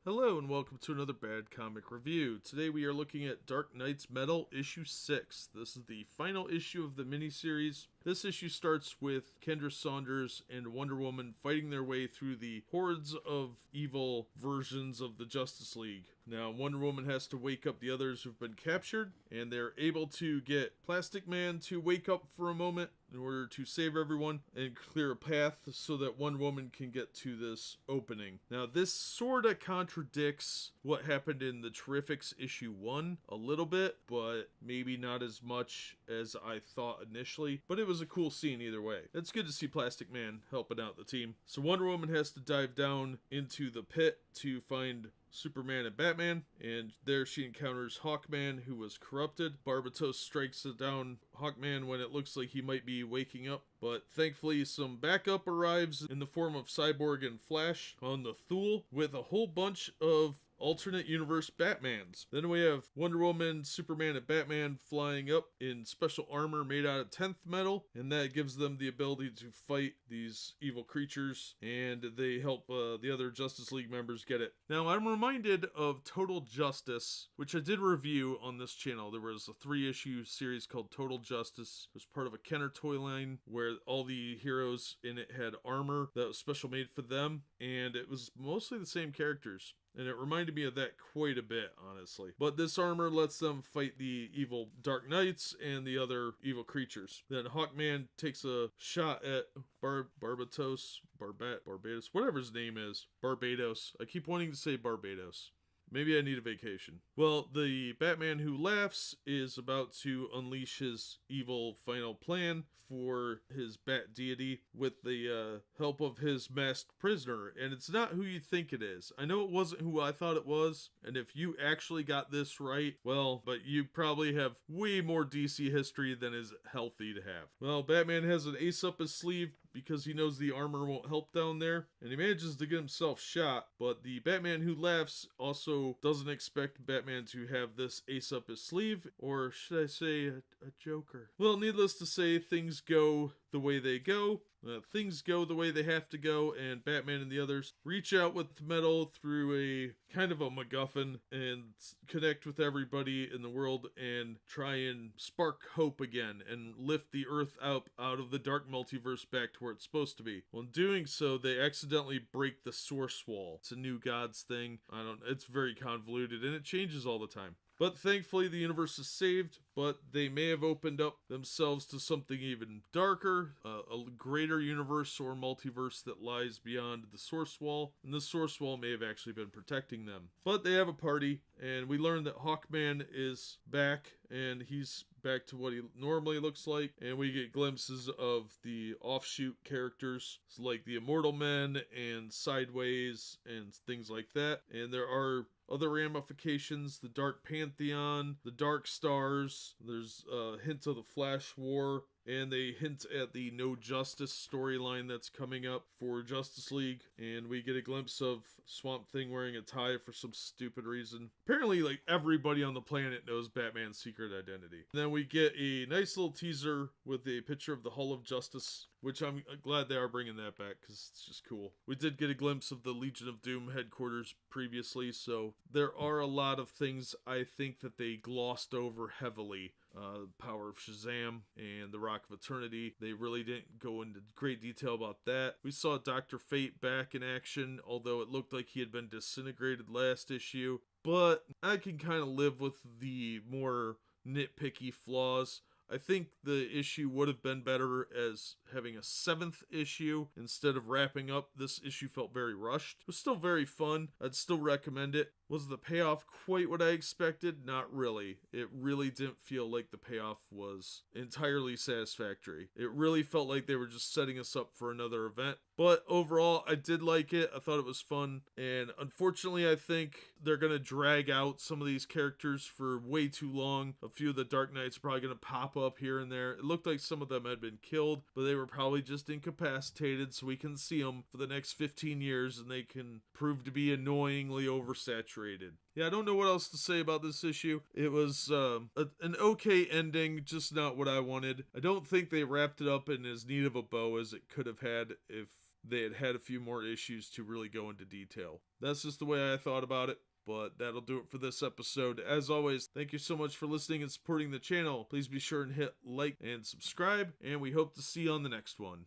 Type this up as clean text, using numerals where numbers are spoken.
Hello and welcome to another Bad Comic Review. Today we are looking at Dark Knight's Metal issue 6. This is the final issue of the miniseries. This issue starts with Kendra Saunders and Wonder Woman fighting their way through the hordes of evil versions of the Justice League. Now Wonder Woman has to wake up the others who've been captured, and they're able to get Plastic Man to wake up for a moment in order to save everyone and clear a path so that Wonder Woman can get to this opening. Now this sorta contradicts what happened in the Terrifics issue 1 a little bit, but maybe not as much as I thought initially, but it was a cool scene either way. It's good to see Plastic Man helping out the team. So Wonder Woman has to dive down into the pit to find Superman and Batman, and there she encounters Hawkman, who was corrupted. Barbatos strikes down Hawkman when it looks like he might be waking up, but thankfully some backup arrives in the form of Cyborg and Flash on the Thule with a whole bunch of alternate universe Batmans. Then we have Wonder Woman, Superman, and Batman flying up in special armor made out of 10th metal, and that gives them the ability to fight these evil creatures, and they help the other Justice League members get it. Now, I'm reminded of Total Justice, which I did review on this channel. There was a 3-issue series called Total Justice. It was part of a Kenner toy line where all the heroes in it had armor that was special made for them, and it was mostly the same characters. And it reminded me of that quite a bit, honestly. But this armor lets them fight the evil Dark Knights and the other evil creatures. Then Hawkman takes a shot at Barbados, whatever his name is. Barbados. I keep wanting to say Barbados. Maybe I need a vacation. Well, the Batman Who Laughs is about to unleash his evil final plan for his bat deity with the help of his masked prisoner. And it's not who you think it is. I know it wasn't who I thought it was. And if you actually got this right, well, but you probably have way more DC history than is healthy to have. Well, Batman has an ace up his sleeve because he knows the armor won't help down there. And he manages to get himself shot. But the Batman Who Laughs also doesn't expect Batman to have this ace up his sleeve, or should I say a joker. Well, needless to say, things go the way they go. Things go the way they have to go, and Batman and the others reach out with metal through a kind of a MacGuffin and connect with everybody in the world and try and spark hope again and lift the Earth up out of the Dark Multiverse back to where it's supposed to be. Well, in doing so, they accidentally break the source wall. It's a New Gods thing. It's very convoluted, and it changes all the time. But thankfully the universe is saved, but they may have opened up themselves to something even darker, a greater universe or multiverse that lies beyond the source wall, and the source wall may have actually been protecting them. But they have a party, and we learn that Hawkman is back, and he's back to what he normally looks like, and we get glimpses of the offshoot characters like the Immortal Men and Sideways and things like that. And there are other ramifications, the Dark Pantheon, the Dark Stars, there's a hint of the Flash War, and they hint at the No Justice storyline that's coming up for Justice League, and we get a glimpse of Swamp Thing wearing a tie for some stupid reason. Apparently, like, everybody on the planet knows Batman's secret identity. And then we get a nice little teaser with a picture of the Hall of Justice, which I'm glad they are bringing that back, because it's just cool. We did get a glimpse of the Legion of Doom headquarters previously, so there are a lot of things I think that they glossed over heavily. Power of Shazam and the Rock of Eternity. They really didn't go into great detail about that. We saw Dr. Fate back in action, although it looked like he had been disintegrated last issue. But I can kind of live with the more nitpicky flaws. I think the issue would have been better as having a 7th issue instead of wrapping up. This issue felt very rushed. It was still very fun. I'd still recommend it. Was the payoff quite what I expected? Not really. It really didn't feel like the payoff was entirely satisfactory. It really felt like they were just setting us up for another event. But overall, I did like it. I thought it was fun. And unfortunately, I think they're going to drag out some of these characters for way too long. A few of the Dark Knights are probably going to pop up here and there. It looked like some of them had been killed, but they were probably just incapacitated so we can see them for the next 15 years and they can prove to be annoyingly oversaturated. Yeah, I don't know what else to say about this issue. It was an okay ending, just not what I wanted. I don't think they wrapped it up in as neat of a bow as it could have had if they had had a few more issues to really go into detail. That's just the way I thought about it. But that'll do it for this episode. As always, thank you so much for listening and supporting the channel. Please be sure and hit like and subscribe, and we hope to see you on the next one.